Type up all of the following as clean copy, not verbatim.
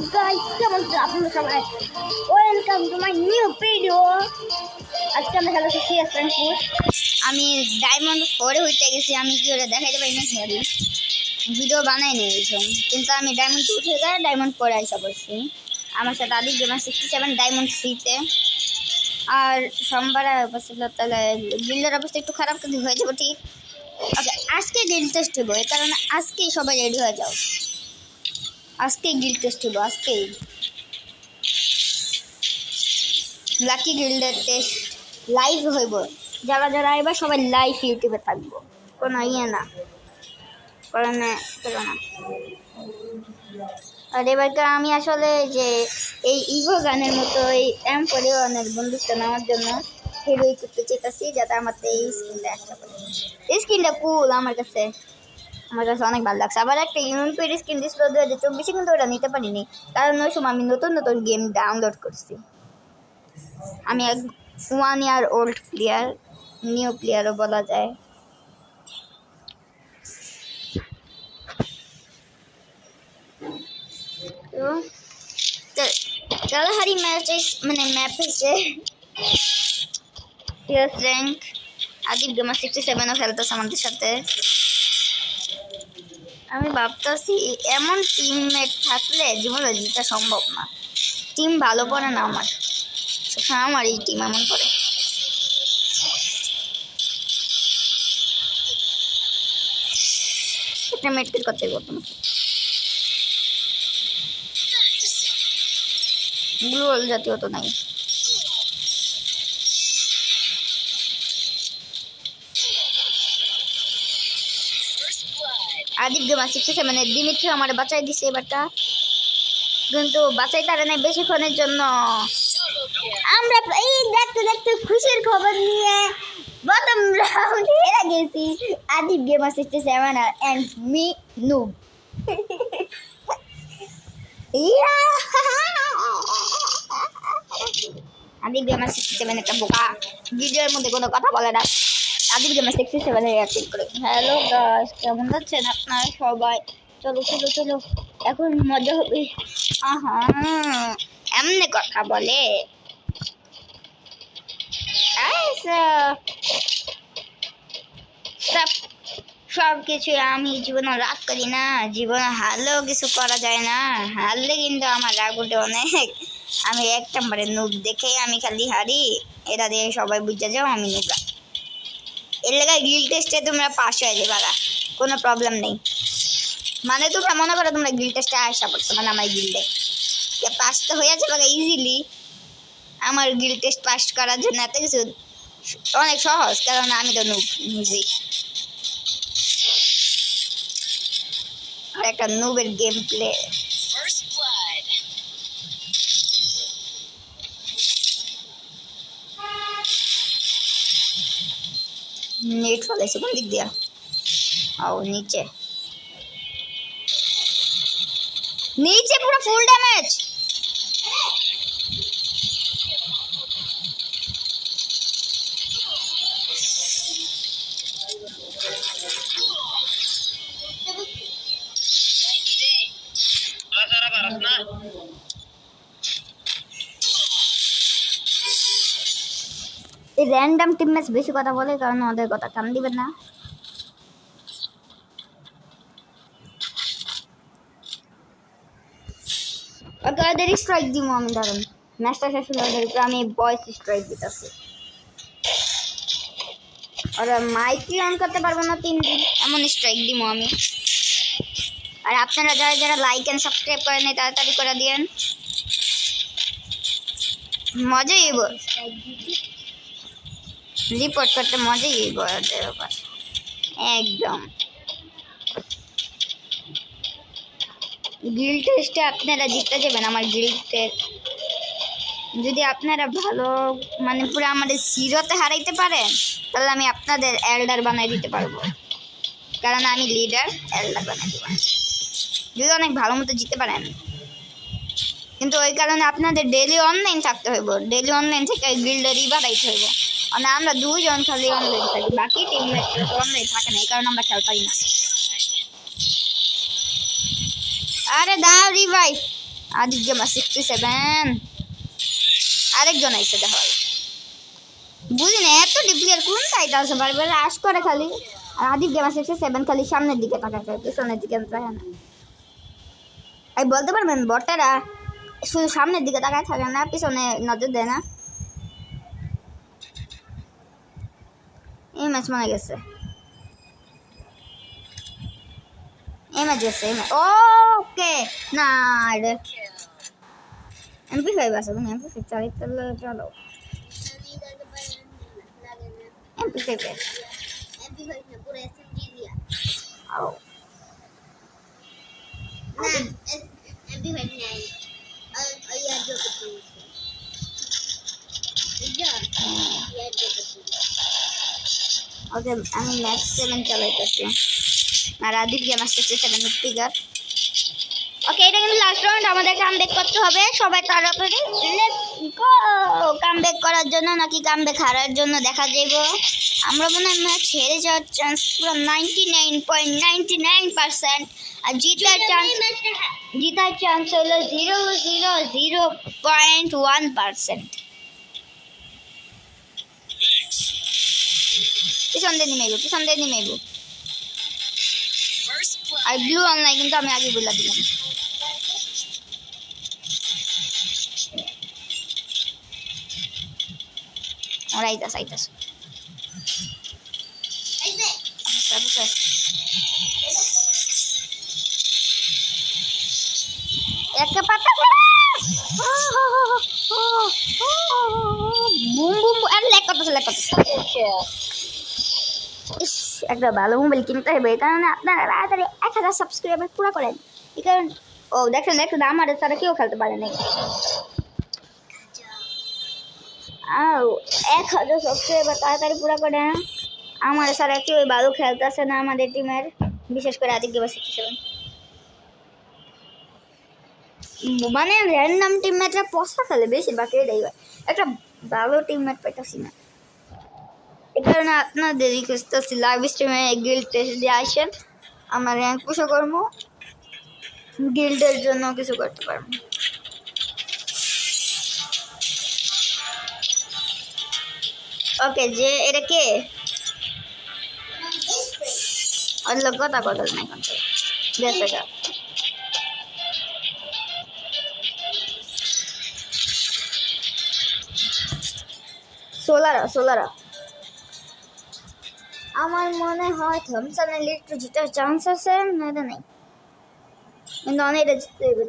guys, কেমন আছেন আপনারা সবাই? Welcome to my new video. আজকে আমরা খেলা করছি ফ্রেন্ড ফুড। আমি ডায়মন্ড 4 হইতে গেছি, আমি কি করে দেখাইতে পারি না সরি ভিডিও বানাই নিয়েছিলাম, কিন্তু আমি ডায়মন্ড 2 থেকে ডায়মন্ড 4 আইসা পড়ছি। আমার সাথে আদি গেমার 67 ডায়মন্ড 3 তে। আর সোমবারে উপস্থিত তাহলে গিল্ডের অবস্থা একটু খারাপ কিন্তু হয়ে যাবো ঠিক। ওকে, আজকে গিল্ড টেস্ট হইব, এই কারণে আজকেই সবাই রেডি হয়ে যাও। আজকেই গিল্ড টেস্ট হইব, আজকেই লাকি গিল্ডের টেস্ট লাইভ হইব। যারা যারা আইবা সবাই লাইভ ইউটিউবে থাকবো, কোনো ইয়ে না কারণে না। আর এবারকার আমি আসলে যে এই ইভো গানের মতো এই অনেক বন্ধুত্ব নেওয়ার জন্য হিরোই করতে চেয়েছি, যাতে আমার এই স্কিনটা একটা করে। এই স্কিনটা কুল আমার কাছে অনেক ভালো লাগছে। আবার একটা ইউনিক স্কিন দিছিল 2024, কিন্তু ওটা নিতে পারিনি কারণ ওই সময় আমি নতুন নতুন গেম ডাউনলোড করছি। আমি এক 1 ইয়ার ওল্ড প্লেয়ার, নিউ প্লেয়ারও বলা যায়। তো কালাহারি ম্যাচ মানে ম্যাপ হয়েছে র্যাঙ্ক। আদিব গেমার 67ও খেলতেছে আমাদের সাথে। আমি ভাবতেছি এমন টিমমেট থাকলে জীবনে জিতা সম্ভব না। টিম ভালো পড়ে না আমার, আমার এই টিম এমন করে। একটা মেটকেট করতে করতাম গ্লোয়াল জাতীয় তো নাই। আদিব গেমার 67 দিমিত্রি আমার বাঁচাই দিছে এবারটা, কিন্তু বাঁচাই তারা নেই বেশিক্ষণের জন্য। আমরা এই দেখতে দেখতে খুশির খবর নিয়ে প্রথম রাউন্ড হেরে গেছি। Adib gamer 67 and me noob। Adib gamer 67 একটা বোকা, ভিডিওর মধ্যে কোনো কথা বলে না। আদিব গেমার 67 এর অ্যাক্টিভ করে। হ্যালো গাইস, কেমন আছেন আপনারা সবাই? চলো চলো চলো, এখন মজা হবে। আহা, এমনি কথা বলে। সব কিছু আমি জীবনে রাগ করি না, জীবনে হারলেও কিছু করা যায় না। হারলে কিন্তু আমার রাগ উঠে অনেক। আমি এক নম্বরে নুব দেখে আমি খালি হারি, এটা দিয়ে সবাই বুঝে যাও আমি নুবরা। এর লেগে গিল্ড টেস্টে তোমরা পাস হয়ে যাবে, কোনো প্রবলেম নেই। মানে তোমরা মনে করো তোমরা গিল্ড টেস্টে আসা পড়ছো, মানে আমার গিল্ডে পাস তো হয়ে যাবে ইজিলি। আমার গিল্ড টেস্ট পাস করার জন্য এত কিছু অনেক সহজ, কারণ আমি তো নুব নিজেই। আর একটা নুবের গেম প্লে। নেট ফলাইছে কোন দিক দিয়া? ও নিচে নিচে পুরো ফুল ড্যামেজ। এই র্যান্ডম টিম ম্যাচ বেশি কথা বলে, কারণ ওদের কথা কান দিবেন না। ওকে, ওদের স্ট্রাইক দিব আমি, ধরেন ম্যাচটা শেষ হলে ওদের উপরে আমি ভয়েস স্ট্রাইক দিতেছি। ওরা মাইকই অন করতে পারবো না 3 দিন, এমন স্ট্রাইক দিব আমি। আর আপনারা যারা যারা লাইক এন্ড সাবস্ক্রাইব করেন তাড়াতাড়ি করে দিয়েন, মজাই হইব। রিপোর্ট করতে মজাই হইব ওদের উপর একদম। গিল্ড টেস্টে আপনারা জিততে যাবেন আমার গিল্ডের। যদি আপনারা ভালো মানে পুরো আমাদের জিরোতে হারাইতে পারেন, তাহলে আমি আপনাদের এল্ডার বানাই দিতে পারবো, কারণ আমি লিডার এল্ডার বানাই দিব যদি অনেক ভালো মতো জিততে পারেন। কিন্তু ওই কারণে আপনাদের ডেইলি অনলাইন থাকতে হইব, ডেইলি অনলাইন থেকে গিল্ডেরই বাড়াইতে হইব। মানে আমরা 2 জন খালি অনলাইন থাকি, বাকি টিমমেট অনলাইন থাকে না, এই কারণে আমরা খেলতে পারি না। আরে দাও রিভাইভ, আদিক গেমার 67 আরেকজন আইছে দেখো বুঝি না এত ডিপ্লিয়ার কোন তাইটা আছে বারবার আশ করে খালি আর আদিক গেমার 67 খালি সামনের দিকে তাকায় পিছনের দিকে তাকায় না এই বলতে পারবেন বটরা শুধু সামনের দিকে তাকায় থাকে না পিছনে নজর দেয় না এই ম্যাচ মনে গেছে এই ম্যাচ গেছে ওকে না রে MP5 আছে তুমি MP5 চালাতে চলো MP5 না পুরো SMG দিয়া আও না MP5 নাই ইয়ার जो করতে ওকে আমি ম্যাক্স 7 চালাইতেছি আর আদিক গেমার 67 ফিগার ওকে এটা কিন্তু লাস্ট রাউন্ড আমাদের কামব্যাক করতে হবে সবাই তাড়াতাড়ি লেটস গো কামব্যাক করার জন্য নাকি কামব্যাক হারার জন্য দেখা যাইব আমরা মনে হয় ম্যাচ হেরে যাওয়ার চান্স পুরো 99.99% আর জিতার চান্স হলো 0.1%। পিছন দিয়ে নেমেব আর ব্লু অনলাইন কিন্তু আমি আগে বলে দিলাম আইতাস একটা পাতা বুম বুম আর লেক করতেছে একটা ভালো মোবাইল কিনতে হবে এই কারণে আপনারা তাড়াতাড়ি 1000 সাবস্ক্রাইবার পুরো করেন এই কারণ ও দেখেন আমাদের সাথে কেউ খেলতে পারে না আর 1000 সাবস্ক্রাইবার তাড়াতাড়ি পুরো করেন আমাদের সাথে কেউ ভালো খেলতেছে না আমাদের টিমের বিশেষ করে আদিক গেমার 67 মানে র্যান্ডম টিমমেটরা পস্তা খেলে বেশি বাকি এটাই একটা ভালো টিমমেট পাইতাছি না এই কারণে আপনাদের রিকোয়েস্ট আছে লাইভ স্ট্রিমে গিল্ড টেস্ট দিয়ে আসেন আমরা র্যাঙ্ক পুশও করবো গিল্ডের জন্য কিছু করতে পারবো ওকে যে এটা কে আর লোক কথা নাই কোন গেছে গা সোলারা আমার মনে হয় থমসনের একটু জিতার চান্স আছে না এটা নেই কিন্তু অনেকটা জিততে হবে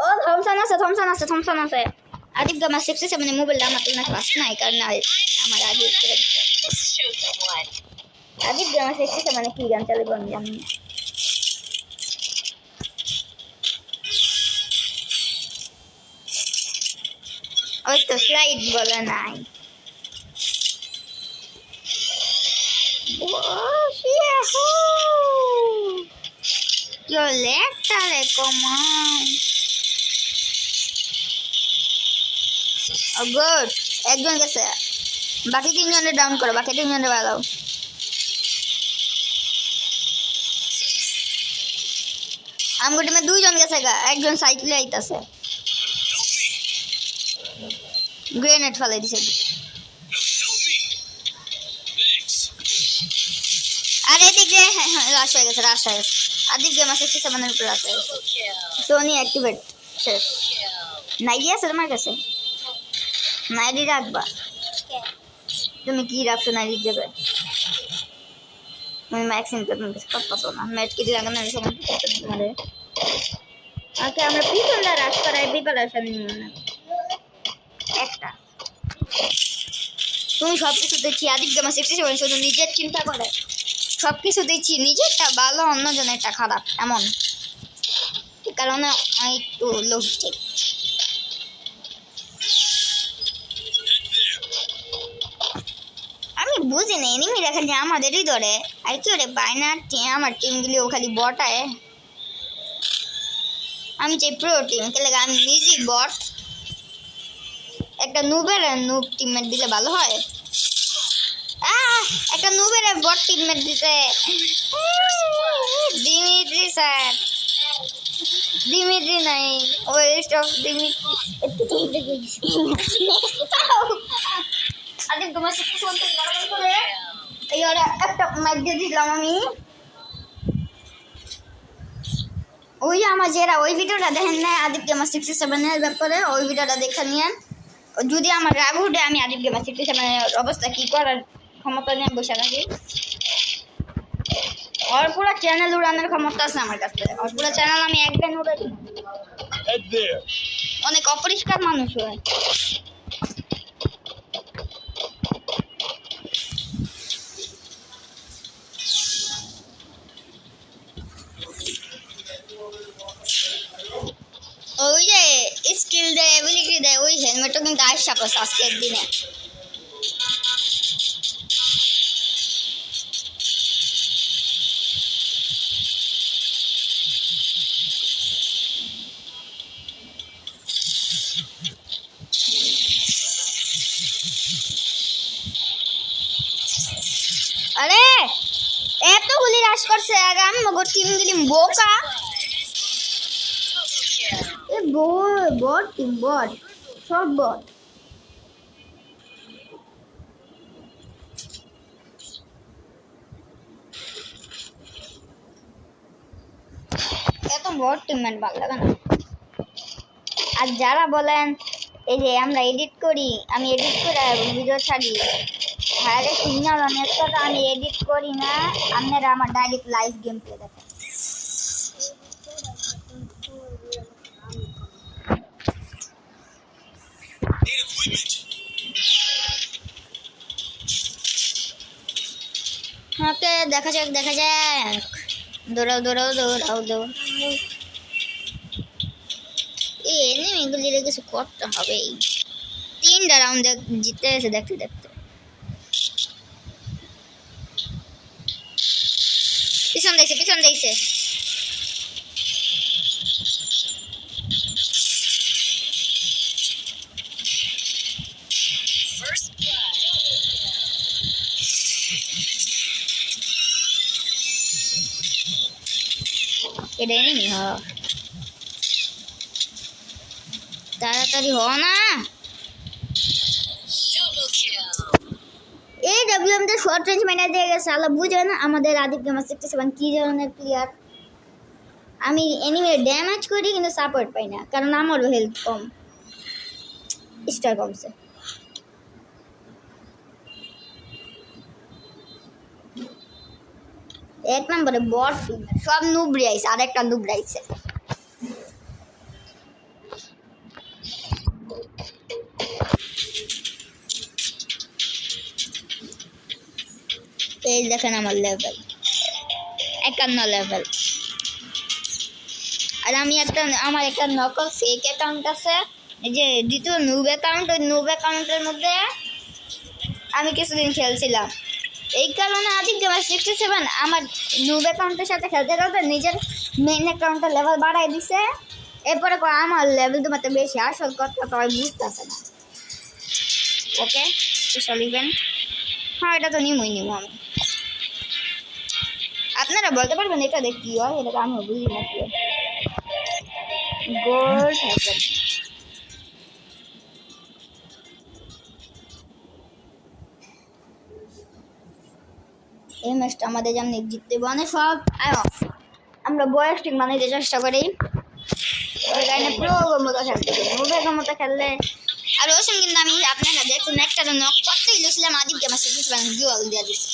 ও থমসন আছে আদিক গেমার 67 মোবাইলটা আমার না ফাস্ট নাই কারণ আমার আগে আদিক গেমার 67 কি গান চালাবো আমি জানি না ওই তো স্লাইড বলে নাই Yo লেখালে কমান গুড একজন গেছে বাকি তিনজনের ডাউন করো বাকি তিনজনের বাড়াও আমগো টিমে দুইজন গেছে গা একজন সাইকেলে আইতাছে গ্রেনেড ফেলাই দিছে আর এদিকে রাশ হয়ে গেছে আদিক গেমার 67 উপরে আছে সোনি অ্যাক্টিভেট শেষ নাইডি আছে তোমার কাছে নাইডি রাখবা তুমি কি রাখছো নাইডির জায়গায় তুমি ম্যাক্সিম তুমি পারতো না ম্যাচ কি লাগানো সময় তোমাদের ওকে আমরা পিছনটা রাশ করাই প্রিপারেশন নিব না একটা তুমি সব কিছু দেখছি আদিক গেমার 67 শুধু নিজের চিন্তা করে সব কিছু দেখছি নিজেরটা ভালো অন্যজনেরটা খারাপ এমন কারণে আমি একটু লজিক আমি বুঝি না এনিমি দেখেন যে আমাদেরই ধরে আর কি ওরে বাইনা আমার টিমগুলিও খালি বটায় আমি চাই প্রো টিম খেলে আমি নিজেই বট একটা নুব টিমমেট দিলে ভালো হয় একটা নুবের বট টিমমেট দিতে দিমিত্রি স্যার Dimitri নাই ওয়েস্ট অফ দিমিত্রি আদিম তোমার সাথে শুনতে নরমাল করে এই ওরা একটা মাইক দিয়ে দিলাম আমি ওই আমার যারা ওই ভিডিওটা দেখেন না আদিব গেমার 67 এর ব্যাপারে ওই ভিডিওটা দেখে নিয়েন যদি আমার রাগ উঠে আমি আদিব গেমার 67 এর অবস্থা কি করার ক্ষমতা নিয়ে বসে থাকি और पूरा चैनल उड़ाने क्षमता আছে আমার কাছে और पूरा চ্যানেল আমি একদিন উড়াই দিই অনেক অপরিষ্কার মানুষ হয় ওই যে স্কিল দেয় এবিলিটি দেয় ওই হেলমেটও কিন্তু আইসা পাস আজকের দিনে अरे এত গুলি রাশ করছে আর আমি মগর টিম দিলাম বোকা এ বট টিম বট সব বট এত বট টিম ম্যান ভালো লাগে না আর যারা বলেন এই যে আমরা এডিট করি আমি এডিট করে ভিডিও ছাড়ি আরে সিগন্যাল অনেকটা আমি এডিট করি না আপনারা আমার ডাইরেক্ট লাইভ গেম প্লে দেখেন ওকে দেখা যাক দৌড়াও এই এনিমিগুলির কিছু করতে হবে 3টা রাউন্ড জিতে এসে দেখতে পিছন দেখছে এটা এনিমি তাড়াতাড়ি হ না এই ডব্লিউএম তে শর্ট রেঞ্জ মেনে দিয়ে গেছে আলা বুঝে না আমাদের আদিব গেমার 67 কি ধরনের প্লেয়ার আমি এনিমি ড্যামেজ করি কিন্তু সাপোর্ট পাই না কারণ আমারও হেলথ কম স্টার কমছে এক নম্বরে বট সব নুব রাইছে আর একটা নুব রাইছে এই দেখেন আমার লেভেল 51 লেভেল আর আমি আমার একটা নকল ফেক অ্যাকাউন্ট আছে এই যে দ্বিতীয় নুব অ্যাকাউন্ট ওই নুব অ্যাকাউন্টের মধ্যে আমি কিছুদিন খেলছিলাম এই কারণে আদিব গেমার 67 আমার নুব অ্যাকাউন্টের সাথে খেলতে নিজের মেইন অ্যাকাউন্টের লেভেল বাড়াই দিছে এরপরে আমার লেভেল তোমাতে বেশি আসল কথা তো বুঝতেছে না ওকে স্পেশাল ইভেন্ট হ্যাঁ এটা তো নিমই আমি আপনারা বলতে পারবেন এটা দেখ কি হয় এটা আমি বুঝি না কি গোল্ড হ্যাভেন এই ম্যাচটা আমাদের যেমন জিততে মানে সব আমরা বয়স ঠিক বানাইতে চেষ্টা করি ওই লাইনে প্রো মতো খেলতে মুভের মতো খেললে আর ওই সঙ্গে কিন্তু আমি আপনারা দেখুন একটা নক করতেই গেছিলাম আদিব গেমার 67 জুয়াল দিয়ে দিচ্ছে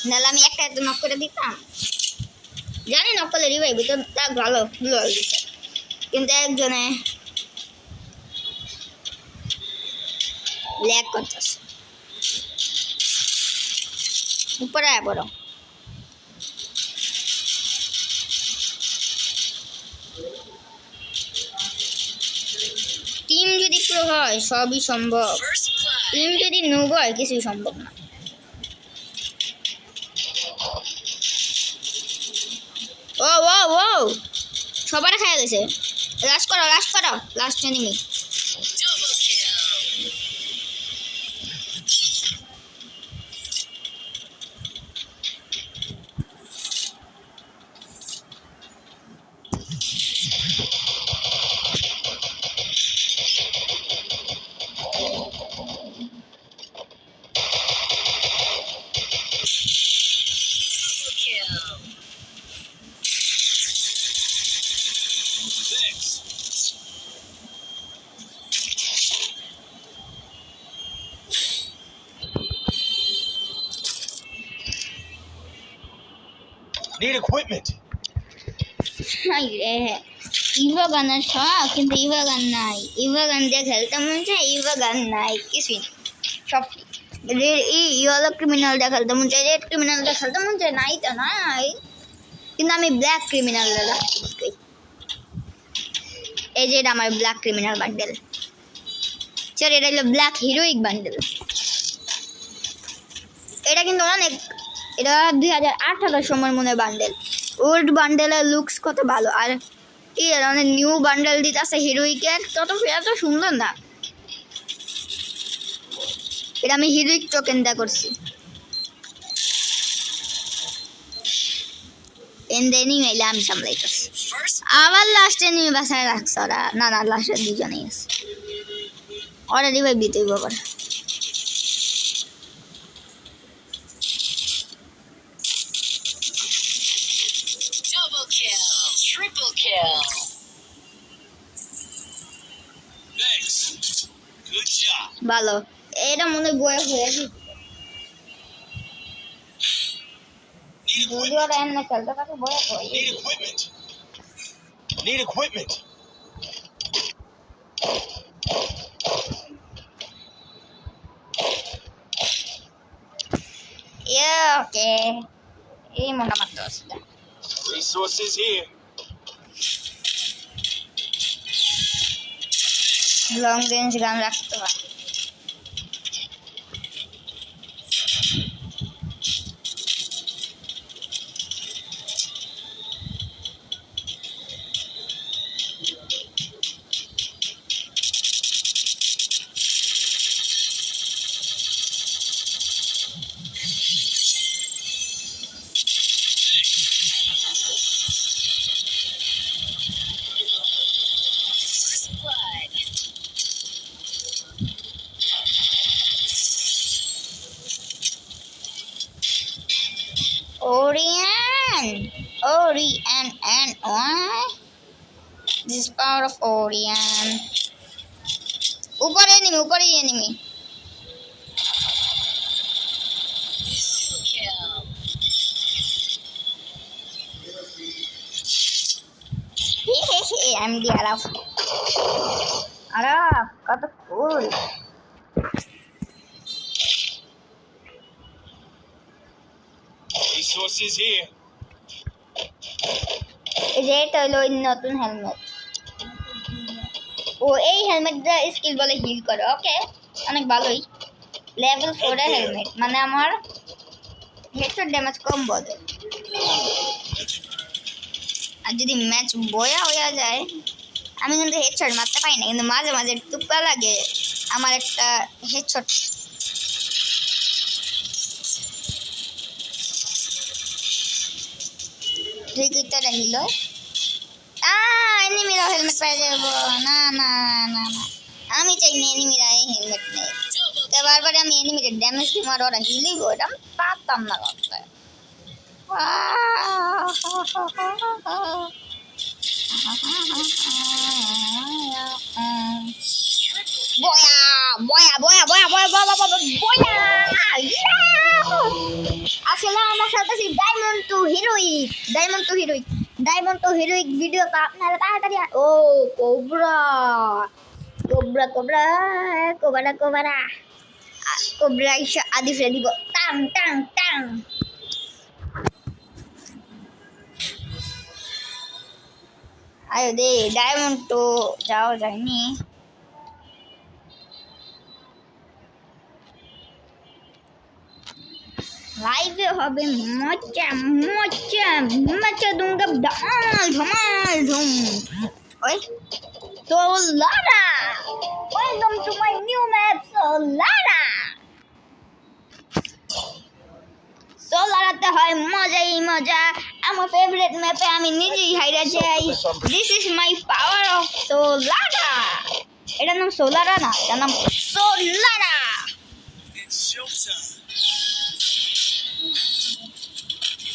নাহলে আমি একটা নক করে দিতাম জানি নক করলে রিভাইভ তো তা ভালো জুয়াল দিচ্ছে কিন্তু একজনে ল্যাগ করতেছে উপরে আয় বড় টিম যদি প্রো হয় সবই সম্ভব টিম যদি নুব হয় কিছুই সম্ভব না ও ও ও সবার খাইয়া গেছে লাস্ট করো লাস্ট এনিমি Need equipment. হাই রে ইভা গানের শখ কিন্তু ইভা গান নাই ইভা গান দিয়ে খেলতে মন চায় ইভা গান নাই কিছুই না সব ইয়েলো ক্রিমিনালটা খেলতে মন চায় রেড ক্রিমিনালটা খেলতে মন চায় নাই তো নাই কিন্তু আমি ব্ল্যাক ক্রিমিনাল এই যে এটা আমার ব্ল্যাক ক্রিমিনাল বান্ডেল স্যার এটা হলো ব্ল্যাক হিরোইক বান্ডেল এটা কিন্তু অনেক এটা 2018 সময়ের মনে বান্ডেল ওল্ড বান্ডেলের লুকস কত ভালো আর এর অনেক নিউ বান্ডেল দিতেছে হিরোইকের এত সুন্দর না এটা আমি হিরোইক টোকেন দা করছি এনিমি এলে আমি সামলাইতেছি আবার লাস্ট এনিমি বাসায় রাখছে ওরা না লাস্টে দুজনেই আছে ওরা রিভাইভ দিতে হইব আবার Triple kill. Thanks. Good job. ভালো এটা মনে বয়ে হয়ে গেছে যদি ওরা এমনি খেলতে থাকে বয়ে হয়ে Need equipment. Need equipment. ওকে এই মনে মাত্র আছে Resources here. লং রেঞ্জ গান রাখতে হয় Orion and why? This is power of Orion. ऊपर enemy. I'm the Araf. Araf, kata cool. Resources here. এটা হলো নতুন হেলমেট ও এই হেলমেটটা স্কিল বলে হিল করে ওকে অনেক ভালোই লেভেল 4 এর হেলমেট মানে আমার হেডশট ড্যামেজ কম বলে আর যদি ম্যাচ বয়া হয়ে যায় আমি কিন্তু হেডশট মারতে পারি না কিন্তু মাঝে মাঝে টুপকা লাগে আমার একটা হেডশট ঠিক এটা হিল এনিমিরা হেলমেট পাই যাব না আমি চাই না এনিমিরা এই হেলমেট নেই তো বারবার আমি এনিমিকে ড্যামেজ দিব আর ওরা হিলই গো এটা পারতাম না করতে আসলে আমার সাথে ডায়মন্ড টু হিরোইক ভিডিওটা আপনারা তাড়াতাড়ি ও কোবরা ইসা আদি ফ্রে দিব টাং আয়ো দে ডায়মন্ড তো যাওয়া যায়নি লাইভে হবে মজা দুঙ্গা ধমাল ধুম ওই Solara welcome to my new map Solara তে হয় মজা আমার ফেভারিট ম্যাপে আমি নিজেই হাইরা যাই this is my power of Solara এটার নাম সোলারা না এটার নাম সোলারা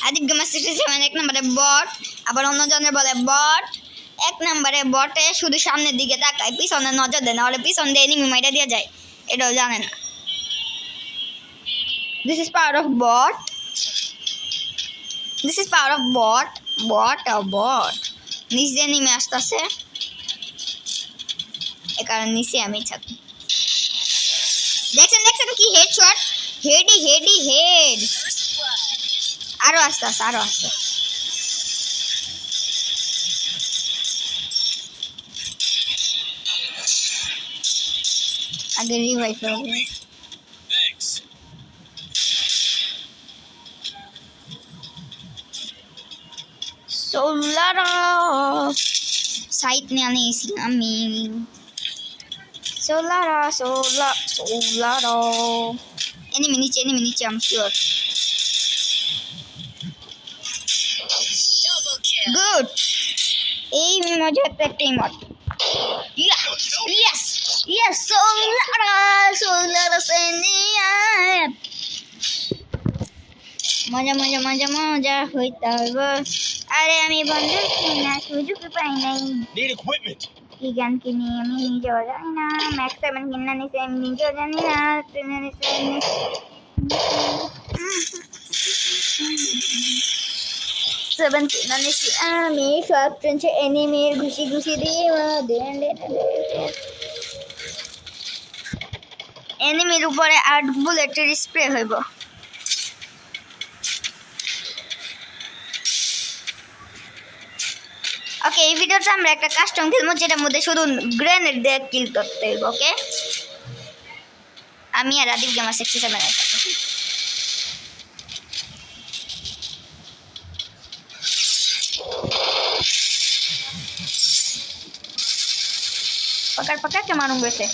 আদিক গেমার 67 এক নম্বরে বট আবার অন্য জনের বলে বট এক নম্বরে বটে শুধু সামনের দিকে তাকায় পিছনে নজর দেয় না হলে পিছন দিয়ে এনিমি মাইরা দিয়ে যায় এটাও জানে না this is power of bot this is power of bot bot নিচে নেমে আসতেছে, এ কারণে নিচে আমি থাকি। দেখছেন কি হেড শট, হেড আরো আস্তে আগে রিভাইভ হবে। Thanks. সোলারা সাইট নিয়ে আনিছি আমি, সোলারা এনিমি নিচে আমি শিওর। গুড, এই মজা একটা ইমোট। ইয়েস সোলারা সেনিয়া, মজা হইতে হইব। আরে আমি বন্ধু না সুযোগ পাই নাই, Need equipment. কি গান কিনি আমি নিজেও জানি না, ম্যাক্স 7 কিনা নিছে আমি নিজেও জানি না, ট্রেনে নিছে 7 কিনা নিছি আমি, সব ট্রেনছে এনিমির ঘুষি দিয়ে এনিমির উপরে 8 বুলেটের স্প্রে হইব। ওকে, এই ভিডিওতে আমরা একটা কাস্টম খেলবো যেটার মধ্যে শুধু গ্রেনেড দিয়ে কিল করতে হবে। ওকে, আমি আর আদিব গেমার 67 এর সাথে पकड़ के मारूंगा इसे,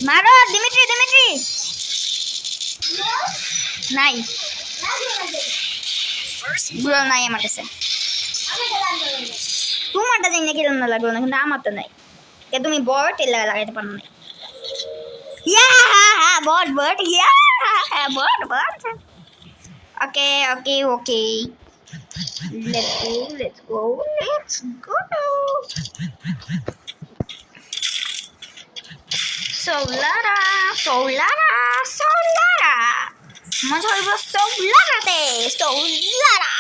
मारो दिमित्री नहीं बुरा नहीं আমার কাছে, তোমারটা জানি না কিরম না লাগলো না, কিন্তু আমার তো নাই। কে তুমি বট এ লাগাইতে পারো না? ইয়া বট ইয়া বট ওকে let's go Solara মজা হইব সোলারাতে, সোলারা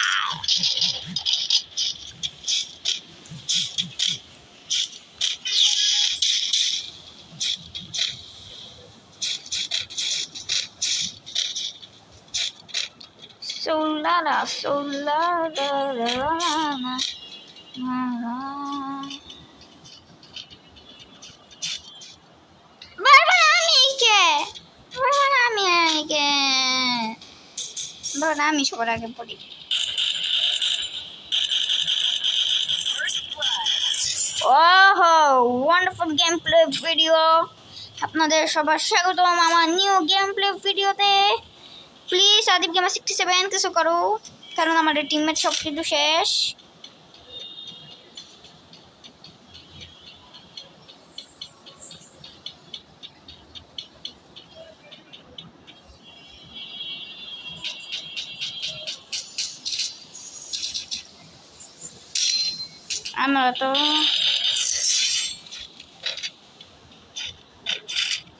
আমি সবার আগে পড়ি। ওহো ওয়ান্ডারফুল গেম প্লে ভিডিও, আপনাদের সবার স্বাগতম আমার নিউ গেম প্লে ভিডিওতে। প্লিজ আদিব গেমার 67 কিছু করো, কারণ আমাদের টিমমেট সব কিছু শেষ। আমরা তো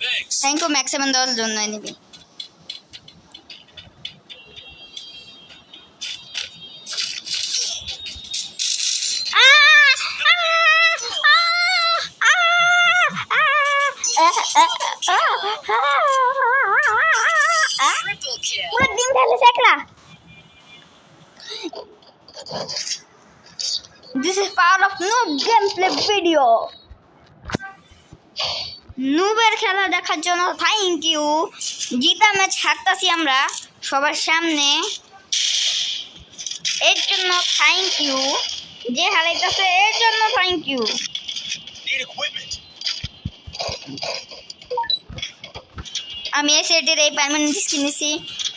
Thanks. থ্যাংক ইউ ম্যাক্স 7 দেওয়ার জন্য নিবি। Triple kill. পুরো দিন খেলে শেখলা। This is part of noob gameplay video. নুবের খেলা দেখার জন্য থ্যাংক ইউ। জিতা ম্যাচ হারতাছি আমরা সবার সামনে, এর জন্য থ্যাংক ইউ। যে হারাইতেছে এর জন্য থ্যাংক ইউ। Need equipment. আমি এই সেটের এই পারমানেন্ট স্কিন নিছি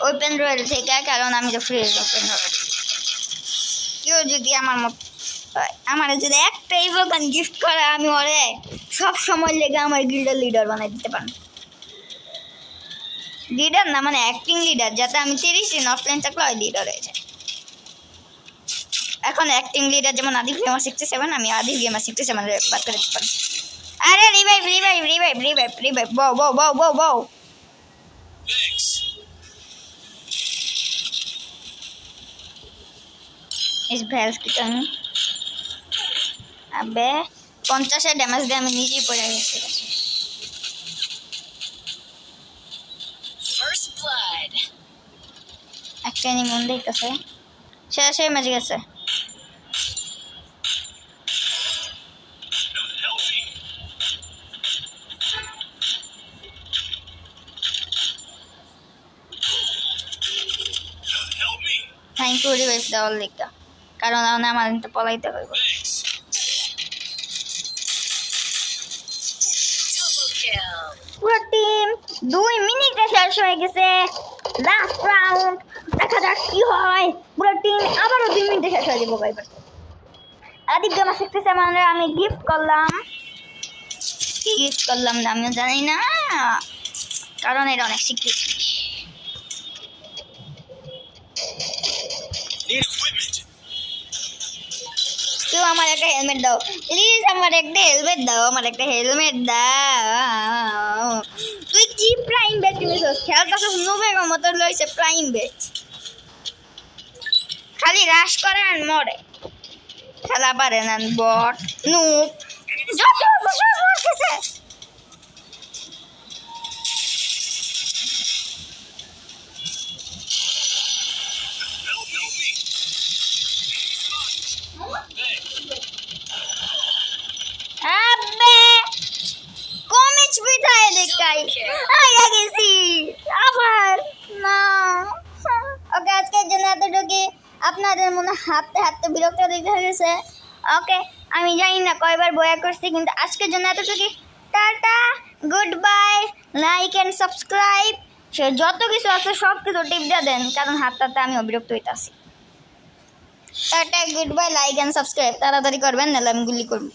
ওপেন রয়্যাল থেকে, কারণ আমি তো ফ্রি ওপেন রয়্যাল। কেউ যদি আমার যদি একটা ইভোগান গিফট করে, আমি ওরে সব সময় লেগে আমার গিল্ডের লিডার বানাই দিতে পারেন। লিডার না মানে অ্যাক্টিং লিডার, যাতে আমি 30 দিন অফলাইন থাকলে ওই লিডার হয়েছে। এখন অ্যাক্টিং লিডার যেমন আদিব গেমার 67, আমি আদিব গেমার 67 বাদ করে দিতে পারি। আরে রিভাইভ বউ Thanks. ইস ভ্যালস কি আমি আবে 50 ড্যামেজ দিয়ে আমি নিজেই পড়ে গেছি First blood. একটা নিমন দেখতেছে সে ম্যাজিক আছে Help me. Help me. Thank you revive দেওয়ার লিখা কারণ আমার তো পলাইতে হইব Thanks. Double kill. পুরো টিম 2 মিনিটে শেষ হয়ে গেছে লাস্ট রাউন্ড দেখা যাক কি হয় পুরো টিম আবারও 2 মিনিটে শেষ হয়ে যাবো এবার আদিব গেম শিখতেছে মানে আমি গিফট করলাম কি গিফট করলাম না আমিও জানি না কারণ এটা অনেক সিক্রেট Need equipment. কেউ আমার একটা হেলমেট দাও প্লিজ আমার একটা হেলমেট দাও তুই কি প্রাইম বেট কিনেছিস খেলতেছিস নুবের মতো লইছে প্রাইম বেট খালি রাশ করে আর মরে খেলা পারে না বট নুব যত বছর মারতেছে Help me. Thanks. আবে কমিচ বিঠায় দেখাই আয়া গেছি আবার না ওকে আজকের জন্য এতটুকু আপনাদের মনে হাঁটতে হাঁটতে বিরক্ত দিতে হয়েছে ওকে আমি জানি না কয়বার বয়া করছি কিন্তু আজকের জন্য এতটুকু tata goodbye like and subscribe সে যত কিছু আছে সব কিছু টিপ দিয়ে দেন কারণ হাঁটতে আমি বিরক্ত হইতাছি tata goodbye like and subscribe তাড়াতাড়ি করবেন নাহলে আমি গুলি করবো